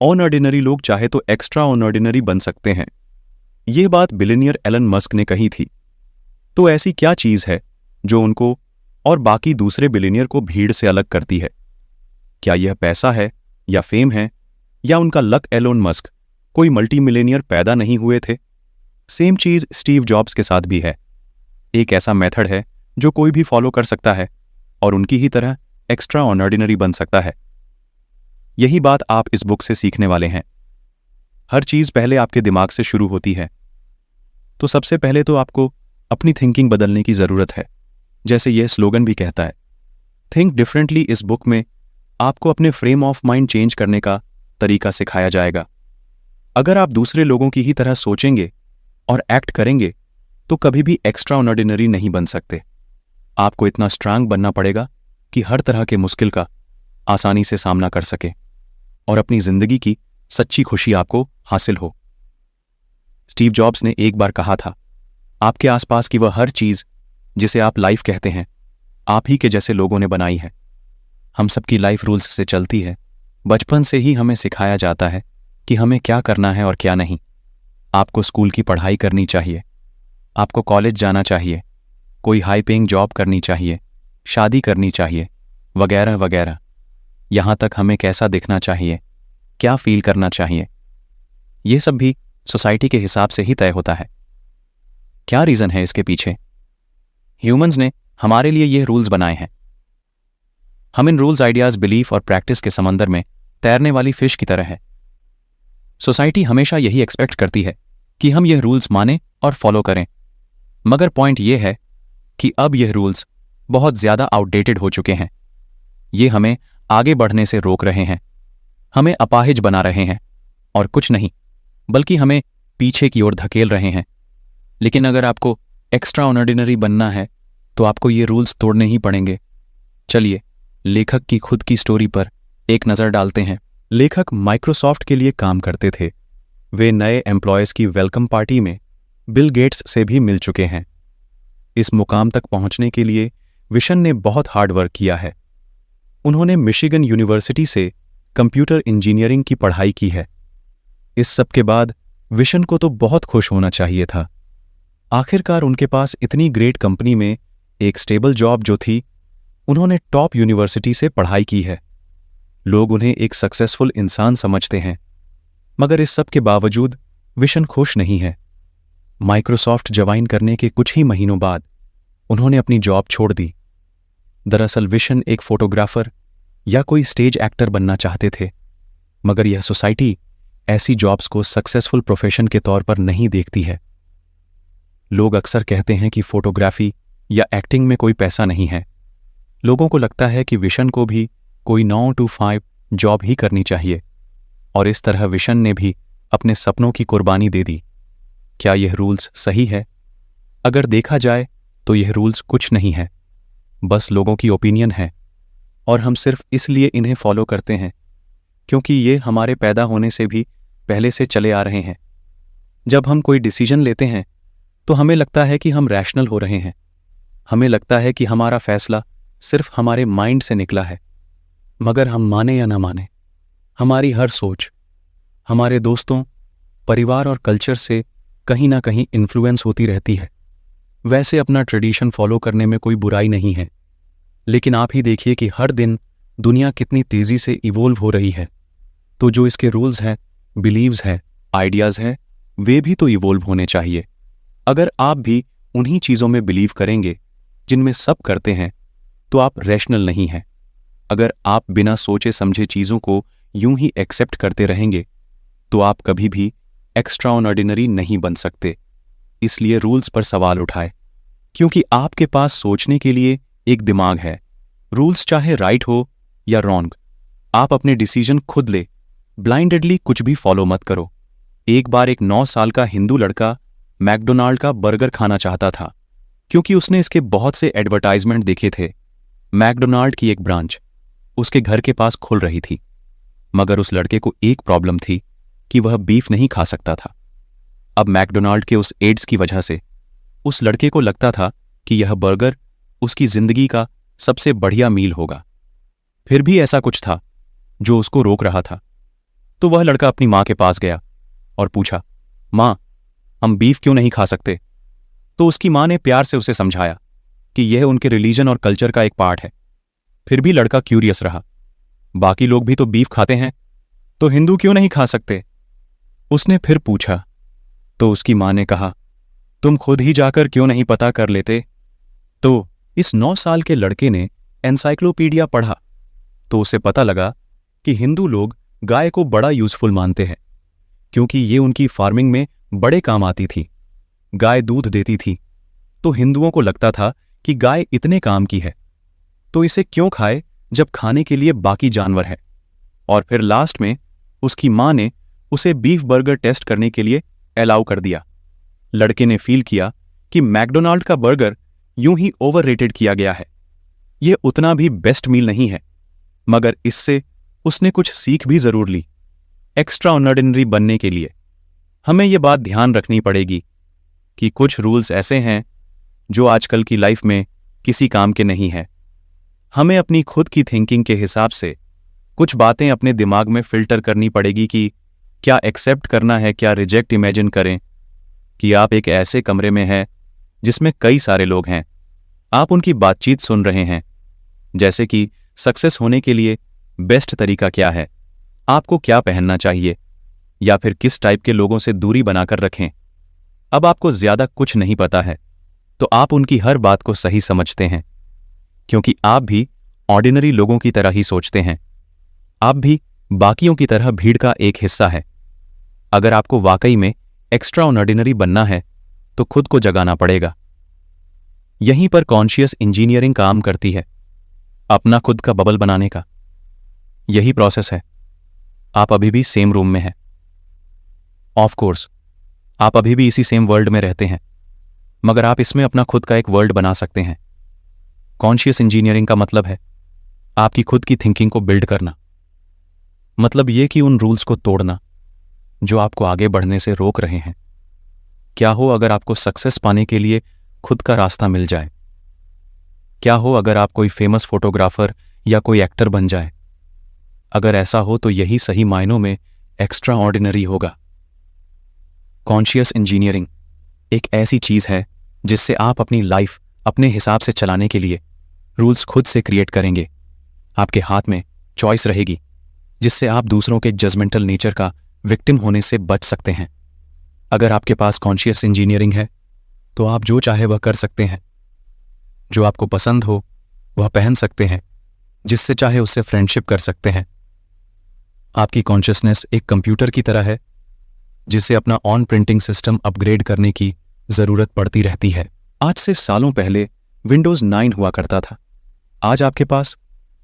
ऑनऑर्डिनरी लोग चाहे तो एक्स्ट्रा ऑनऑर्डिनरी बन सकते हैं। यह बात बिलियनियर एलन मस्क ने कही थी। तो ऐसी क्या चीज है जो उनको और बाकी दूसरे बिलियनियर को भीड़ से अलग करती है? क्या यह पैसा है या फेम है या उनका लक? एलोन मस्क कोई मल्टी मिलियनियर पैदा नहीं हुए थे। सेम चीज स्टीव जॉब्स के साथ भी है। एक ऐसा मेथड है जो कोई भी फॉलो कर सकता है और उनकी ही तरह एक्स्ट्रा ऑर्डिनरी बन सकता है। यही बात आप इस बुक से सीखने वाले हैं। हर चीज पहले आपके दिमाग से शुरू होती है। तो सबसे पहले तो आपको अपनी थिंकिंग बदलने की जरूरत है। जैसे यह स्लोगन भी कहता है, थिंक डिफरेंटली। इस बुक में आपको अपने फ्रेम ऑफ माइंड चेंज करने का तरीका सिखाया जाएगा। अगर आप दूसरे लोगों की ही तरह सोचेंगे और एक्ट करेंगे तो कभी भी एक्स्ट्रा ऑर्डिनरी नहीं बन सकते। आपको इतना स्ट्रांग बनना पड़ेगा कि हर तरह के मुश्किल का आसानी से सामना कर सके और अपनी जिंदगी की सच्ची खुशी आपको हासिल हो। स्टीव जॉब्स ने एक बार कहा था, आपके आसपास की वह हर चीज जिसे आप लाइफ कहते हैं, आप ही के जैसे लोगों ने बनाई है। हम सबकी लाइफ रूल्स से चलती है। बचपन से ही हमें सिखाया जाता है कि हमें क्या करना है और क्या नहीं। आपको स्कूल की पढ़ाई करनी चाहिए, आपको कॉलेज जाना चाहिए, कोई हाई पेइंग जॉब करनी चाहिए, शादी करनी चाहिए, वगैरह वगैरह। यहाँ तक हमें कैसा दिखना चाहिए, क्या फील करना चाहिए, ये सब भी सोसाइटी के हिसाब से ही तय होता है। क्या रीज़न है इसके पीछे? ह्यूमंस ने हमारे लिए ये रूल्स बनाए हैं। हम इन रूल्स, आइडियाज, बिलीफ और प्रैक्टिस के समंदर में तैरने वाली फिश की तरह है। सोसाइटी हमेशा यही एक्सपेक्ट करती है कि हम यह रूल्स माने और फॉलो करें। मगर पॉइंट यह है कि अब यह रूल्स बहुत ज़्यादा आउटडेटेड हो चुके हैं। ये हमें आगे बढ़ने से रोक रहे हैं, हमें अपाहिज बना रहे हैं और कुछ नहीं बल्कि हमें पीछे की ओर धकेल रहे हैं। लेकिन अगर आपको एक्स्ट्रा ऑर्डिनरी बनना है तो आपको ये रूल्स तोड़ने ही पड़ेंगे। चलिए लेखक की खुद की स्टोरी पर एक नज़र डालते हैं। लेखक माइक्रोसॉफ्ट के लिए काम करते थे। वे नए एम्प्लॉयज़ की वेलकम पार्टी में बिल गेट्स से भी मिल चुके हैं। इस मुकाम तक पहुंचने के लिए विशन ने बहुत हार्ड वर्क किया है। उन्होंने मिशिगन यूनिवर्सिटी से कंप्यूटर इंजीनियरिंग की पढ़ाई की है। इस सब के बाद विशन को तो बहुत खुश होना चाहिए था। आखिरकार उनके पास इतनी ग्रेट कंपनी में एक स्टेबल जॉब जो थी। उन्होंने टॉप यूनिवर्सिटी से पढ़ाई की है। लोग उन्हें एक सक्सेसफुल इंसान समझते हैं। मगर इस सब के बावजूद विशन खुश नहीं है। माइक्रोसॉफ्ट ज्वाइन करने के कुछ ही महीनों बाद उन्होंने अपनी जॉब छोड़ दी। दरअसल विशन एक फोटोग्राफर या कोई स्टेज एक्टर बनना चाहते थे। मगर यह सोसाइटी ऐसी जॉब्स को सक्सेसफुल प्रोफेशन के तौर पर नहीं देखती है। लोग अक्सर कहते हैं कि फोटोग्राफी या एक्टिंग में कोई पैसा नहीं है। लोगों को लगता है कि विशन को भी कोई 9 to 5 जॉब ही करनी चाहिए और इस तरह विशन ने भी अपने सपनों की कुर्बानी दे दी। क्या यह रूल्स सही है? अगर देखा जाए तो यह रूल्स कुछ नहीं है, बस लोगों की ओपिनियन है और हम सिर्फ इसलिए इन्हें फॉलो करते हैं क्योंकि ये हमारे पैदा होने से भी पहले से चले आ रहे हैं। जब हम कोई डिसीजन लेते हैं तो हमें लगता है कि हम रैशनल हो रहे हैं। हमें लगता है कि हमारा फैसला सिर्फ हमारे माइंड से निकला है। मगर हम माने या ना माने, हमारी हर सोच हमारे दोस्तों, परिवार और कल्चर से कहीं ना कहीं इन्फ्लुएंस होती रहती है। वैसे अपना ट्रेडिशन फॉलो करने में कोई बुराई नहीं है, लेकिन आप ही देखिए कि हर दिन दुनिया कितनी तेजी से इवोल्व हो रही है। तो जो इसके रूल्स हैं, बिलीव्स हैं, आइडियाज़ हैं, वे भी तो इवोल्व होने चाहिए। अगर आप भी उन्हीं चीज़ों में बिलीव करेंगे जिनमें सब करते हैं तो आप रैशनल नहीं हैं। अगर आप बिना सोचे समझे चीज़ों को यूं ही एक्सेप्ट करते रहेंगे तो आप कभी भी एक्स्ट्रा ऑर्डिनरी नहीं बन सकते। इसलिए रूल्स पर सवाल उठाए, क्योंकि आपके पास सोचने के लिए एक दिमाग है। रूल्स चाहे राइट हो या रॉन्ग, आप अपने डिसीजन खुद ले। ब्लाइंडेडली कुछ भी फॉलो मत करो। एक बार एक 9 साल का हिंदू लड़का मैकडोनाल्ड का बर्गर खाना चाहता था क्योंकि उसने इसके बहुत से एडवर्टाइजमेंट देखे थे। मैकडोनाल्ड की एक ब्रांच उसके घर के पास खुल रही थी, मगर उस लड़के को एक प्रॉब्लम थी कि वह बीफ नहीं खा सकता था। अब मैकडोनाल्ड के उस एड्स की वजह से उस लड़के को लगता था कि यह बर्गर उसकी जिंदगी का सबसे बढ़िया मील होगा। फिर भी ऐसा कुछ था जो उसको रोक रहा था। तो वह लड़का अपनी माँ के पास गया और पूछा, माँ, हम बीफ क्यों नहीं खा सकते? तो उसकी माँ ने प्यार से उसे समझाया कि यह उनके रिलीजन और कल्चर का एक पार्ट है। फिर भी लड़का क्यूरियस रहा, बाकी लोग भी तो बीफ खाते हैं, तो हिंदू क्यों नहीं खा सकते? उसने फिर पूछा, तो उसकी माँ ने कहा, तुम खुद ही जाकर क्यों नहीं पता कर लेते? तो इस 9 साल के लड़के ने एनसाइक्लोपीडिया पढ़ा तो उसे पता लगा कि हिंदू लोग गाय को बड़ा यूजफुल मानते हैं, क्योंकि ये उनकी फार्मिंग में बड़े काम आती थी। गाय दूध देती थी, तो हिंदुओं को लगता था कि गाय इतने काम की है, तो इसे क्यों खाए जब खाने के लिए बाकी जानवर है। और फिर लास्ट में उसकी माँ ने उसे बीफ बर्गर टेस्ट करने के लिए अलाउ कर दिया। लड़के ने फील किया कि मैकडोनाल्ड का बर्गर यूं ही ओवररेटेड किया गया है, यह उतना भी बेस्ट मील नहीं है, मगर इससे उसने कुछ सीख भी जरूर ली। एक्स्ट्रा ऑर्डिनरी बनने के लिए हमें यह बात ध्यान रखनी पड़ेगी कि कुछ रूल्स ऐसे हैं जो आजकल की लाइफ में किसी काम के नहीं हैं। हमें अपनी खुद की थिंकिंग के हिसाब से कुछ बातें अपने दिमाग में फिल्टर करनी पड़ेगी कि क्या एक्सेप्ट करना है, क्या रिजेक्ट। इमेजिन करें कि आप एक ऐसे कमरे में हैं जिसमें कई सारे लोग हैं, आप उनकी बातचीत सुन रहे हैं, जैसे कि सक्सेस होने के लिए बेस्ट तरीका क्या है, आपको क्या पहनना चाहिए, या फिर किस टाइप के लोगों से दूरी बनाकर रखें। अब आपको ज्यादा कुछ नहीं पता है, तो आप उनकी हर बात को सही समझते हैं, क्योंकि आप भी ऑर्डिनरी लोगों की तरह ही सोचते हैं। आप भी बाकियों की तरह भीड़ का एक हिस्सा है। अगर आपको वाकई में एक्स्ट्रा ऑर्डिनरी बनना है तो खुद को जगाना पड़ेगा। यहीं पर कॉन्शियस इंजीनियरिंग काम करती है, अपना खुद का बबल बनाने का। यही प्रोसेस है। आप अभी भी सेम रूम में हैं, ऑफ कोर्स आप अभी भी इसी सेम वर्ल्ड में रहते हैं, मगर आप इसमें अपना खुद का एक वर्ल्ड बना सकते हैं। कॉन्शियस इंजीनियरिंग का मतलब है आपकी खुद की थिंकिंग को बिल्ड करना, मतलब ये कि उन रूल्स को तोड़ना जो आपको आगे बढ़ने से रोक रहे हैं। क्या हो अगर आपको सक्सेस पाने के लिए खुद का रास्ता मिल जाए? क्या हो अगर आप कोई फेमस फोटोग्राफर या कोई एक्टर बन जाए? अगर ऐसा हो तो यही सही मायनों में एक्स्ट्रा ऑर्डिनरी होगा। कॉन्शियस इंजीनियरिंग एक ऐसी चीज है जिससे आप अपनी लाइफ अपने हिसाब से चलाने के लिए रूल्स खुद से क्रिएट करेंगे। आपके हाथ में चॉइस रहेगी, जिससे आप दूसरों के जजमेंटल नेचर का विक्टिम होने से बच सकते हैं। अगर आपके पास कॉन्शियस इंजीनियरिंग है तो आप जो चाहे वह कर सकते हैं, जो आपको पसंद हो वह पहन सकते हैं, जिससे चाहे उससे फ्रेंडशिप कर सकते हैं। आपकी कॉन्शियसनेस एक कंप्यूटर की तरह है जिसे अपना ऑन प्रिंटिंग सिस्टम अपग्रेड करने की जरूरत पड़ती रहती है। आज से सालों पहले विंडोज 9 हुआ करता था, आज आपके पास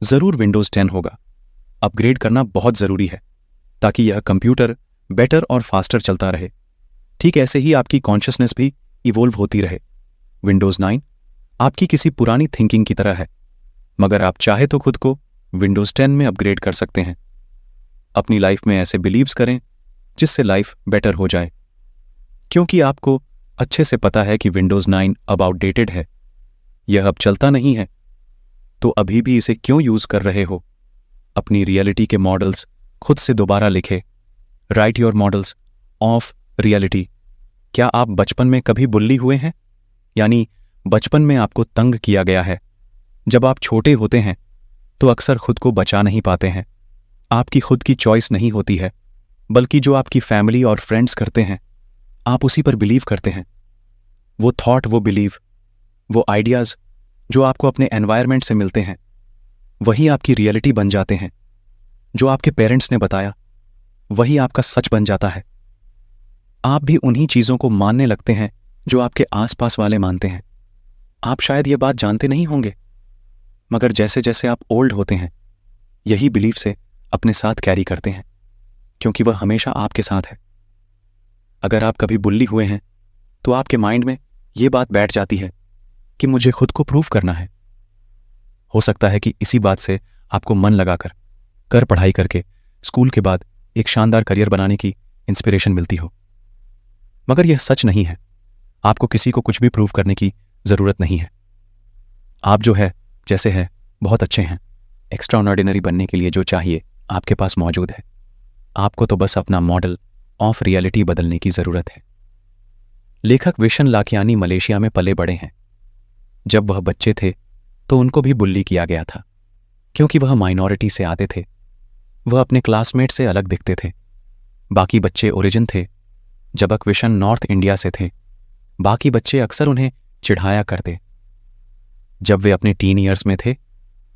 जरूर विंडोज 10 होगा। अपग्रेड करना बहुत जरूरी है ताकि यह कंप्यूटर बेटर और फास्टर चलता रहे। ठीक ऐसे ही आपकी कॉन्शियसनेस भी इवोल्व होती रहे। विंडोज 9 आपकी किसी पुरानी थिंकिंग की तरह है, मगर आप चाहे तो खुद को विंडोज 10 में अपग्रेड कर सकते हैं। अपनी लाइफ में ऐसे बिलीव्स करें जिससे लाइफ बेटर हो जाए, क्योंकि आपको अच्छे से पता है कि विंडोज 9 अब आउटडेटेड है, यह अब चलता नहीं है, तो अभी भी इसे क्यों यूज कर रहे हो? अपनी रियलिटी के मॉडल्स खुद से दोबारा लिखे। Right your models of reality. क्या आप बचपन में कभी बुल्ली हुए हैं? यानी बचपन में आपको तंग किया गया है। जब आप छोटे होते हैं तो अक्सर खुद को बचा नहीं पाते हैं। आपकी खुद की चॉइस नहीं होती है, बल्कि जो आपकी फैमिली और फ्रेंड्स करते हैं आप उसी पर बिलीव करते हैं। वो थॉट, वो बिलीव, वो आइडियाज जो आपको अपने एनवायरनमेंट से मिलते हैं वही आपकी रियलिटी बन जाते हैं। जो आपके पेरेंट्स ने बताया वही आपका सच बन जाता है। आप भी उन्हीं चीजों को मानने लगते हैं जो आपके आसपास वाले मानते हैं। आप शायद ये बात जानते नहीं होंगे, मगर जैसे जैसे आप ओल्ड होते हैं यही बिलीफ से अपने साथ कैरी करते हैं, क्योंकि वह हमेशा आपके साथ है। अगर आप कभी बुल्ली हुए हैं तो आपके माइंड में ये बात बैठ जाती है कि मुझे खुद को प्रूव करना है। हो सकता है कि इसी बात से आपको मन लगाकर कर पढ़ाई करके स्कूल के बाद एक शानदार करियर बनाने की इंस्पिरेशन मिलती हो, मगर यह सच नहीं है। आपको किसी को कुछ भी प्रूव करने की जरूरत नहीं है। आप जो है जैसे है बहुत अच्छे हैं। एक्स्ट्रा ऑर्डिनरी बनने के लिए जो चाहिए आपके पास मौजूद है। आपको तो बस अपना मॉडल ऑफ रियलिटी बदलने की जरूरत है। लेखक विशन लाखियानी मलेशिया में पले बड़े हैं। जब वह बच्चे थे तो उनको भी बुल्ली किया गया था, क्योंकि वह माइनॉरिटी से आते थे। वह अपने क्लासमेट से अलग दिखते थे। बाकी बच्चे ओरिजिन थे, जबकि विशन नॉर्थ इंडिया से थे। बाकी बच्चे अक्सर उन्हें चिढ़ाया करते। जब वे अपने टीन ईयर्स में थे,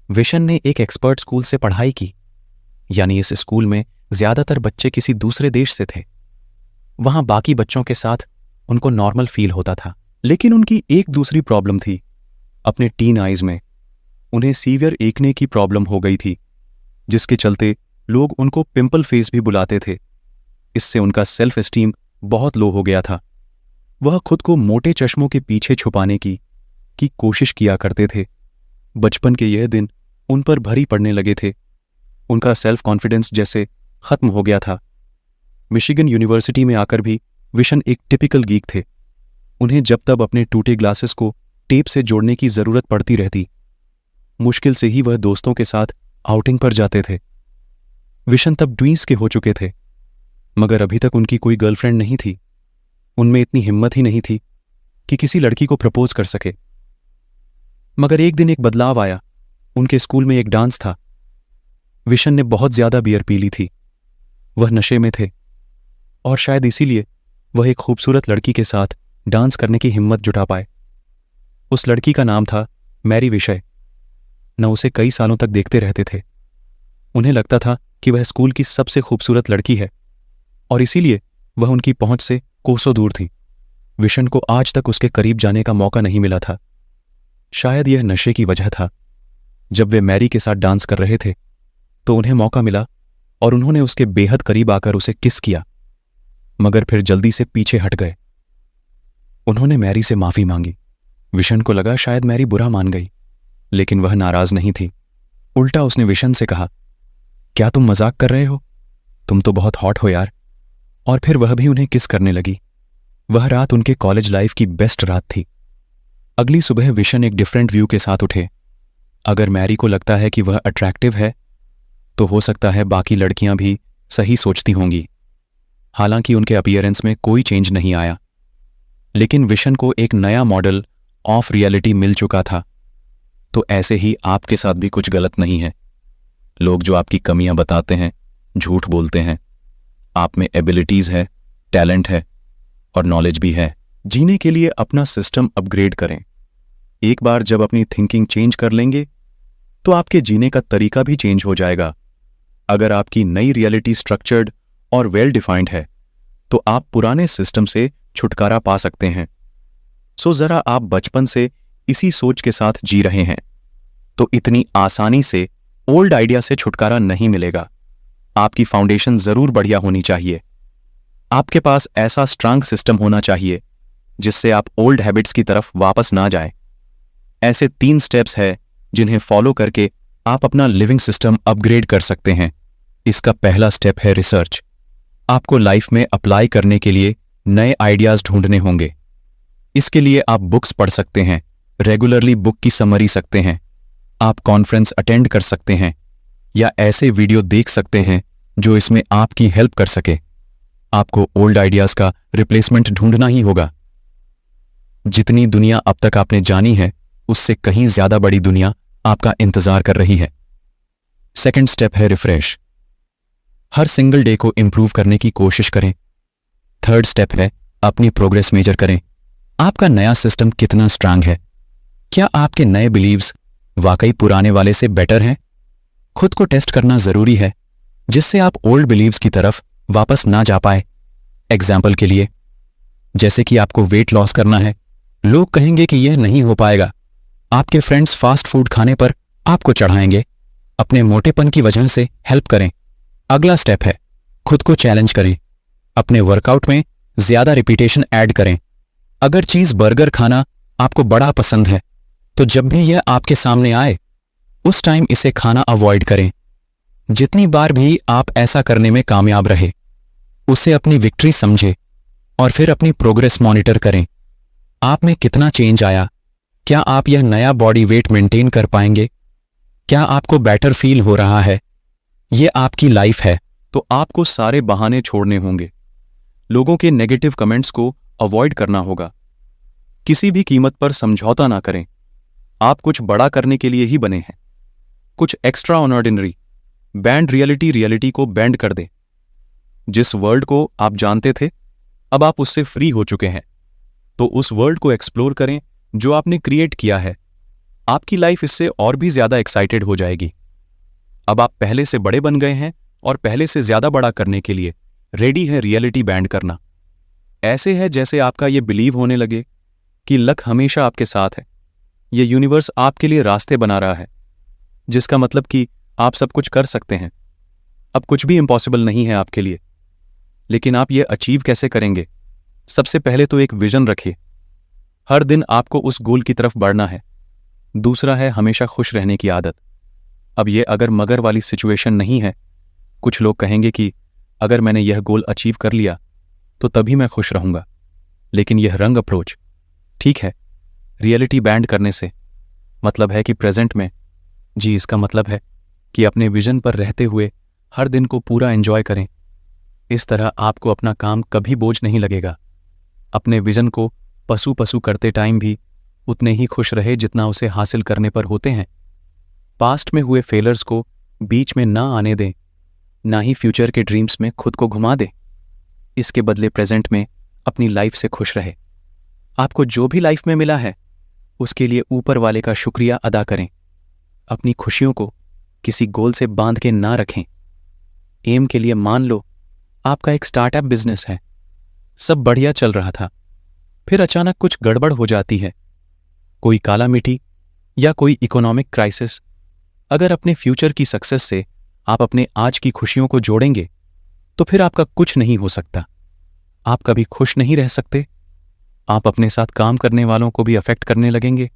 विशन ने एक एक्सपर्ट स्कूल से पढ़ाई की, यानी इस स्कूल में ज्यादातर बच्चे किसी दूसरे देश से थे। वहां बाकी बच्चों के साथ उनको नॉर्मल फील होता था, लेकिन उनकी एक दूसरी प्रॉब्लम थी। अपने टीन आइज में उन्हें सीवियर एकने की प्रॉब्लम हो गई थी, जिसके चलते लोग उनको पिंपल फेस भी बुलाते थे। इससे उनका सेल्फ एस्टीम बहुत लो हो गया था। वह खुद को मोटे चश्मों के पीछे छुपाने की कोशिश किया करते थे। बचपन के यह दिन उन पर भारी पड़ने लगे थे। उनका सेल्फ कॉन्फिडेंस जैसे खत्म हो गया था। मिशिगन यूनिवर्सिटी में आकर भी विशन एक टिपिकल गीक थे। उन्हें जब तब अपने टूटे ग्लासेस को टेप से जोड़ने की जरूरत पड़ती रहती। मुश्किल से ही वह दोस्तों के साथ आउटिंग पर जाते थे। विशन तब 20 के हो चुके थे, मगर अभी तक उनकी कोई गर्लफ्रेंड नहीं थी। उनमें इतनी हिम्मत ही नहीं थी कि किसी लड़की को प्रपोज कर सके। मगर एक दिन एक बदलाव आया। उनके स्कूल में एक डांस था। विशन ने बहुत ज्यादा बियर पी ली थी। वह नशे में थे और शायद इसीलिए वह एक खूबसूरत लड़की के साथ डांस करने की हिम्मत जुटा पाए। उस लड़की का नाम था मैरी विषय। न उसे कई सालों तक देखते रहते थे। उन्हें लगता था कि वह स्कूल की सबसे खूबसूरत लड़की है और इसीलिए वह उनकी पहुंच से कोसों दूर थी। विशन को आज तक उसके करीब जाने का मौका नहीं मिला था। शायद यह नशे की वजह था। जब वे मैरी के साथ डांस कर रहे थे तो उन्हें मौका मिला और उन्होंने उसके बेहद करीब आकर उसे किस किया, मगर फिर जल्दी से पीछे हट गए। उन्होंने मैरी से माफी मांगी। विशन को लगा शायद मैरी बुरा मान गई, लेकिन वह नाराज नहीं थी। उल्टा उसने विशन से कहा, क्या तुम मजाक कर रहे हो? तुम तो बहुत हॉट हो यार। और फिर वह भी उन्हें किस करने लगी। वह रात उनके कॉलेज लाइफ की बेस्ट रात थी। अगली सुबह विशन एक डिफरेंट व्यू के साथ उठे। अगर मैरी को लगता है कि वह अट्रैक्टिव है तो हो सकता है बाकी लड़कियां भी सही सोचती होंगी। हालांकि उनके अपीयरेंस में कोई चेंज नहीं आया, लेकिन विशन को एक नया मॉडल ऑफ रियलिटी मिल चुका था। तो ऐसे ही आपके साथ भी कुछ गलत नहीं है। लोग जो आपकी कमियां बताते हैं, झूठ बोलते हैं। आप में एबिलिटीज है, टैलेंट है और नॉलेज भी है। जीने के लिए अपना सिस्टम अपग्रेड करें। एक बार जब अपनी थिंकिंग चेंज कर लेंगे तो आपके जीने का तरीका भी चेंज हो जाएगा। अगर आपकी नई रियलिटी स्ट्रक्चर्ड और वेल डिफाइंड है तो आप पुराने सिस्टम से छुटकारा पा सकते हैं। सो जरा आप बचपन से इसी सोच के साथ जी रहे हैं तो इतनी आसानी से ओल्ड आइडिया से छुटकारा नहीं मिलेगा। आपकी फाउंडेशन जरूर बढ़िया होनी चाहिए। आपके पास ऐसा स्ट्रांग सिस्टम होना चाहिए जिससे आप ओल्ड हैबिट्स की तरफ वापस ना जाएं। ऐसे 3 स्टेप्स हैं जिन्हें फॉलो करके आप अपना लिविंग सिस्टम अपग्रेड कर सकते हैं। इसका पहला स्टेप है रिसर्च। आपको लाइफ में अप्लाई करने के लिए नए आइडियाज ढूंढने होंगे। इसके लिए आप बुक्स पढ़ सकते हैं, रेगुलरली बुक की समरी सकते हैं, आप कॉन्फ्रेंस अटेंड कर सकते हैं या ऐसे वीडियो देख सकते हैं जो इसमें आपकी हेल्प कर सके। आपको ओल्ड आइडियाज का रिप्लेसमेंट ढूंढना ही होगा। जितनी दुनिया अब तक आपने जानी है उससे कहीं ज्यादा बड़ी दुनिया आपका इंतजार कर रही है। सेकंड स्टेप है रिफ्रेश। हर सिंगल डे को इंप्रूव करने की कोशिश करें। थर्ड स्टेप है अपनी प्रोग्रेस मेजर करें। आपका नया सिस्टम कितना स्ट्रांग है? क्या आपके नए बिलीव्स वाकई पुराने वाले से बेटर हैं? खुद को टेस्ट करना जरूरी है जिससे आप ओल्ड बिलीव्स की तरफ वापस ना जा पाए। एग्जाम्पल के लिए, जैसे कि आपको वेट लॉस करना है, लोग कहेंगे कि यह नहीं हो पाएगा। आपके फ्रेंड्स फास्ट फूड खाने पर आपको चढ़ाएंगे। अपने मोटेपन की वजह से हेल्प करें। अगला स्टेप है खुद को चैलेंज करें। अपने वर्कआउट में ज्यादा रिपीटेशन ऐड करें। अगर चीज बर्गर खाना आपको बड़ा पसंद है तो जब भी यह आपके सामने आए उस टाइम इसे खाना अवॉइड करें। जितनी बार भी आप ऐसा करने में कामयाब रहे उसे अपनी विक्ट्री समझें और फिर अपनी प्रोग्रेस मॉनिटर करें। आप में कितना चेंज आया? क्या आप यह नया बॉडी वेट मेंटेन कर पाएंगे? क्या आपको बेटर फील हो रहा है? यह आपकी लाइफ है तो आपको सारे बहाने छोड़ने होंगे। लोगों के नेगेटिव कमेंट्स को अवॉइड करना होगा। किसी भी कीमत पर समझौता ना करें। आप कुछ बड़ा करने के लिए ही बने हैं। कुछ एक्स्ट्रा ऑर्डिनरी बैंड रियलिटी को बैंड कर दें। जिस वर्ल्ड को आप जानते थे, अब आप उससे फ्री हो चुके हैं, तो उस वर्ल्ड को एक्सप्लोर करें जो आपने क्रिएट किया है। आपकी लाइफ इससे और भी ज्यादा एक्साइटेड हो जाएगी। अब आप पहले से बड़े बन गए हैं और पहले से ज्यादा बड़ा करने के लिए रेडी है रियलिटी बैंड करना। ऐसे है जैसे आपका ये बिलीव होने लगे कि लक हमेशा आपके साथ है। ये यूनिवर्स आपके लिए रास्ते बना रहा है, जिसका मतलब कि आप सब कुछ कर सकते हैं। अब कुछ भी इम्पॉसिबल नहीं है आपके लिए। लेकिन आप ये अचीव कैसे करेंगे? सबसे पहले तो एक विजन रखिए। हर दिन आपको उस गोल की तरफ बढ़ना है। दूसरा है हमेशा खुश रहने की आदत। अब ये अगर मगर वाली सिचुएशन नहीं है। कुछ लोग कहेंगे कि अगर मैंने यह गोल अचीव कर लिया तो तभी मैं खुश रहूंगा। लेकिन यह रंग अप्रोच ठीक है। रियलिटी बैंड करने से मतलब है कि प्रेजेंट में जी, इसका मतलब है कि अपने विजन पर रहते हुए हर दिन को पूरा एंजॉय करें। इस तरह आपको अपना काम कभी बोझ नहीं लगेगा। अपने विजन को पसू करते टाइम भी उतने ही खुश रहे जितना उसे हासिल करने पर होते हैं। पास्ट में हुए फेलर्स को बीच में ना आने दें, ना ही फ्यूचर के ड्रीम्स में खुद को घुमा दें। इसके बदले प्रेजेंट में अपनी लाइफ से खुश रहे। आपको जो भी लाइफ में मिला है उसके लिए ऊपर वाले का शुक्रिया अदा करें। अपनी खुशियों को किसी गोल से बांध के ना रखें। एम के लिए मान लो आपका एक स्टार्टअप बिजनेस है, सब बढ़िया चल रहा था, फिर अचानक कुछ गड़बड़ हो जाती है, कोई कालामिटी या कोई इकोनॉमिक क्राइसिस। अगर अपने फ्यूचर की सक्सेस से आप अपने आज की खुशियों को जोड़ेंगे तो फिर आपका कुछ नहीं हो सकता। आप कभी खुश नहीं रह सकते। आप अपने साथ काम करने वालों को भी अफेक्ट करने लगेंगे।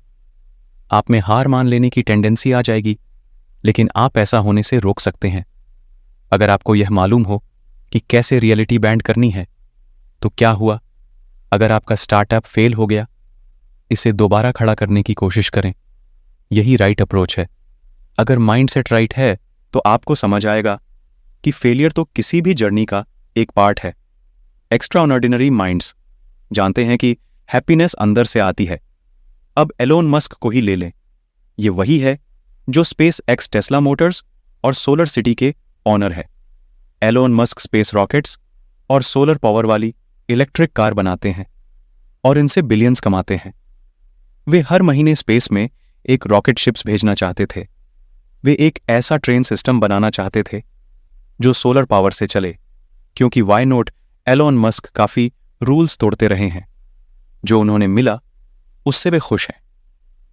आप में हार मान लेने की टेंडेंसी आ जाएगी, लेकिन आप ऐसा होने से रोक सकते हैं। अगर आपको यह मालूम हो कि कैसे रियलिटी बैंड करनी है, तो क्या हुआ अगर आपका स्टार्टअप फेल हो गया? इसे दोबारा खड़ा करने की कोशिश करें। यही राइट अप्रोच है। अगर माइंडसेट राइट है तो आपको समझ आएगा कि फेलियर तो किसी भी जर्नी का एक पार्ट है। एक्स्ट्रा ऑर्डिनरी माइंड्स जानते हैं कि हैप्पीनेस अंदर से आती है। अब एलोन मस्क को ही ले लें। ये वही है जो स्पेस एक्स, टेस्ला मोटर्स और सोलर सिटी के ऑनर है। एलोन मस्क स्पेस रॉकेट्स और सोलर पावर वाली इलेक्ट्रिक कार बनाते हैं और इनसे बिलियंस कमाते हैं। वे हर महीने स्पेस में एक रॉकेट शिप्स भेजना चाहते थे। वे एक ऐसा ट्रेन सिस्टम बनाना चाहते थे जो सोलर पावर से चले, क्योंकि वाई नॉट, एलोन मस्क काफी रूल्स तोड़ते रहे हैं। जो उन्होंने मिला उससे वे खुश हैं।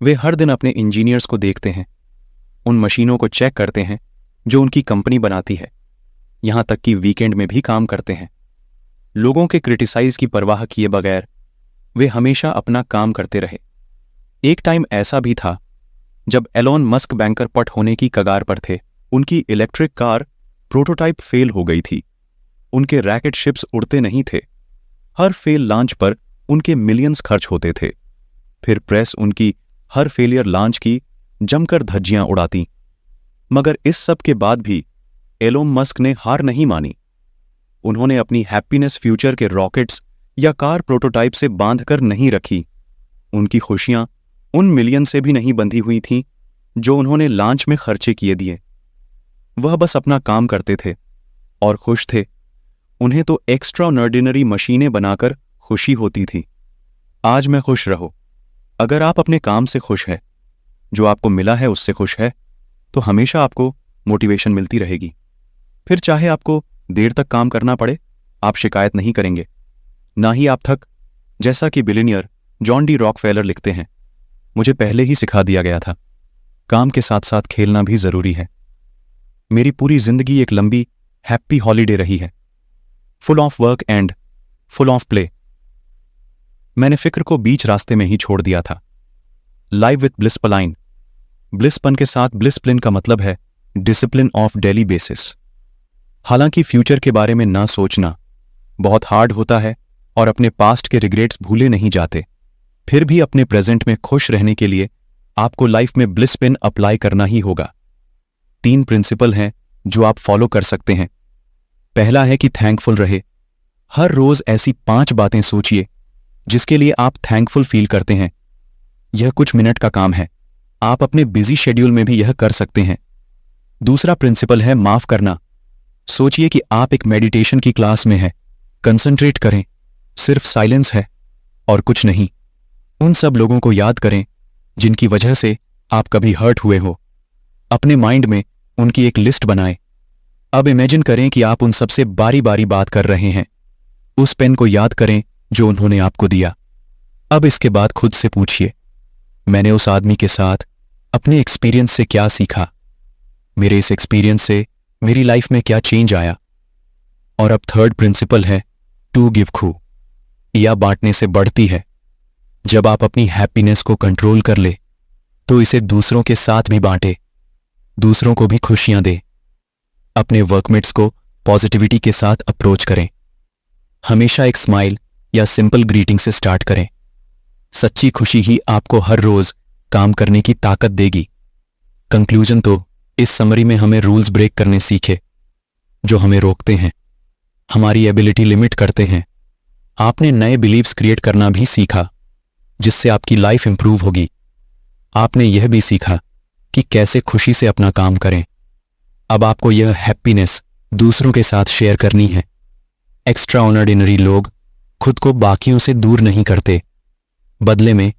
वे हर दिन अपने इंजीनियर्स को देखते हैं, उन मशीनों को चेक करते हैं जो उनकी कंपनी बनाती है, यहां तक कि वीकेंड में भी काम करते हैं। लोगों के क्रिटिसाइज की परवाह किए बगैर वे हमेशा अपना काम करते रहे। एक टाइम ऐसा भी था जब एलोन मस्क बैंकर पट होने की कगार पर थे। उनकी इलेक्ट्रिक कार प्रोटोटाइप फेल हो गई थी। उनके रॉकेट शिप्स उड़ते नहीं थे। हर फेल लॉन्च पर उनके मिलियंस खर्च होते थे। फिर प्रेस उनकी हर फेलियर लॉन्च की जमकर धज्जियां उड़ाती। मगर इस सब के बाद भी एलोन मस्क ने हार नहीं मानी। उन्होंने अपनी हैप्पीनेस फ्यूचर के रॉकेट्स या कार प्रोटोटाइप से बांधकर नहीं रखी। उनकी खुशियां उन मिलियन से भी नहीं बंधी हुई थीं जो उन्होंने लॉन्च में खर्चे किए दिए। वह बस अपना काम करते थे और खुश थे। उन्हें तो एक्स्ट्रा ऑर्डिनरी मशीनें बनाकर खुशी होती थी। आज मैं खुश रहो। अगर आप अपने काम से खुश है, जो आपको मिला है उससे खुश है, तो हमेशा आपको मोटिवेशन मिलती रहेगी। फिर चाहे आपको देर तक काम करना पड़े, आप शिकायत नहीं करेंगे, ना ही आप थक। जैसा कि बिलियनियर जॉन डी रॉकफेलर लिखते हैं, मुझे पहले ही सिखा दिया गया था, काम के साथ साथ खेलना भी जरूरी है। मेरी पूरी जिंदगी एक लंबी हैप्पी हॉलीडे रही है, full of work and full of play. मैंने फिक्र को बीच रास्ते में ही छोड़ दिया था। Live with ब्लिसपलाइन। ब्लिसपन के साथ ब्लिसप्लिन का मतलब है डिसिप्लिन ऑफ डेली बेसिस। हालांकि फ्यूचर के बारे में ना सोचना बहुत हार्ड होता है और अपने पास्ट के रिग्रेट्स भूले नहीं जाते, फिर भी अपने प्रेजेंट में खुश रहने के लिए आपको लाइफ में ब्लिसपिन अप्लाई करना ही होगा। 3 प्रिंसिपल हैं जो आप फॉलो कर सकते हैं। पहला है कि थैंकफुल रहे। हर रोज ऐसी 5 बातें सोचिए जिसके लिए आप थैंकफुल फील करते हैं। यह कुछ मिनट का काम है, आप अपने बिजी शेड्यूल में भी यह कर सकते हैं। दूसरा प्रिंसिपल है माफ करना। सोचिए कि आप एक मेडिटेशन की क्लास में हैं, कंसंट्रेट करें, सिर्फ साइलेंस है और कुछ नहीं। उन सब लोगों को याद करें जिनकी वजह से आप कभी हर्ट हुए हो। अपने माइंड में उनकी एक लिस्ट बनाएं। अब इमेजिन करें कि आप उन सबसे बारी बारी बात कर रहे हैं। उस पेन को याद करें जो उन्होंने आपको दिया। अब इसके बाद खुद से पूछिए, मैंने उस आदमी के साथ अपने एक्सपीरियंस से क्या सीखा? मेरे इस एक्सपीरियंस से मेरी लाइफ में क्या चेंज आया? और अब थर्ड प्रिंसिपल है टू गिव खू, या बांटने से बढ़ती है। जब आप अपनी हैप्पीनेस को कंट्रोल कर ले तो इसे दूसरों के साथ भी बांटे, दूसरों को भी खुशियां दे। अपने वर्कमेट्स को पॉजिटिविटी के साथ अप्रोच करें। हमेशा एक स्माइल या सिंपल ग्रीटिंग से स्टार्ट करें। सच्ची खुशी ही आपको हर रोज काम करने की ताकत देगी। कंक्लूजन तो इस समरी में हमें रूल्स ब्रेक करने सीखे जो हमें रोकते हैं, हमारी एबिलिटी लिमिट करते हैं। आपने नए बिलीव्स क्रिएट करना भी सीखा जिससे आपकी लाइफ इंप्रूव होगी। आपने यह भी सीखा कि कैसे खुशी से अपना काम करें। अब आपको यह हैप्पीनेस दूसरों के साथ शेयर करनी है। एक्स्ट्रा ऑर्डिनरी लोग खुद को बाकियों से दूर नहीं करते, बदले में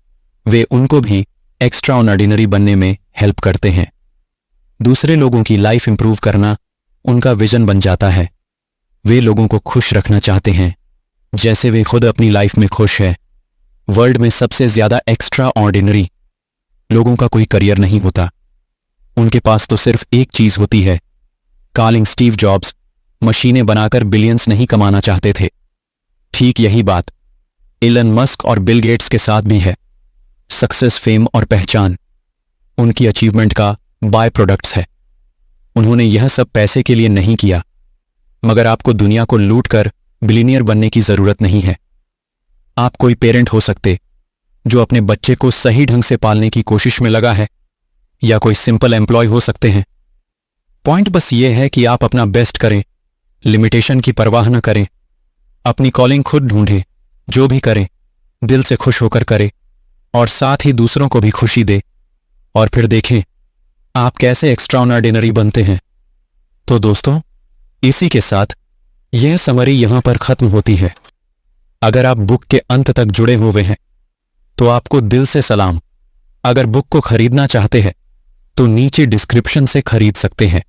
वे उनको भी एक्स्ट्रा ऑर्डिनरी बनने में हेल्प करते हैं। दूसरे लोगों की लाइफ इंप्रूव करना उनका विजन बन जाता है। वे लोगों को खुश रखना चाहते हैं जैसे वे खुद अपनी लाइफ में खुश है। वर्ल्ड में सबसे ज्यादा एक्स्ट्रा ऑर्डिनरी लोगों का कोई करियर नहीं होता। उनके पास तो सिर्फ एक चीज होती है। कार्ल स्टीव जॉब्स मशीनें बनाकर बिलियंस नहीं कमाना चाहते थे। ठीक यही बात एलन मस्क और बिल गेट्स के साथ भी है। सक्सेस, फेम और पहचान उनकी अचीवमेंट का बाय प्रोडक्ट्स है। उन्होंने यह सब पैसे के लिए नहीं किया। मगर आपको दुनिया को लूट कर बिलियनियर बनने की जरूरत नहीं है। आप कोई पेरेंट हो सकते जो अपने बच्चे को सही ढंग से पालने की कोशिश में लगा है, या कोई सिंपल एम्प्लॉय हो सकते हैं। पॉइंट बस ये है कि आप अपना बेस्ट करें, लिमिटेशन की परवाह न करें, अपनी कॉलिंग खुद ढूंढें, जो भी करें दिल से खुश होकर करें और साथ ही दूसरों को भी खुशी दे, और फिर देखें आप कैसे एक्स्ट्रा ऑर्डिनरी बनते हैं। तो दोस्तों, इसी के साथ यह समरी यहां पर खत्म होती है। अगर आप बुक के अंत तक जुड़े हुए हैं तो आपको दिल से सलाम। अगर बुक को खरीदना चाहते हैं तो नीचे डिस्क्रिप्शन से खरीद सकते हैं।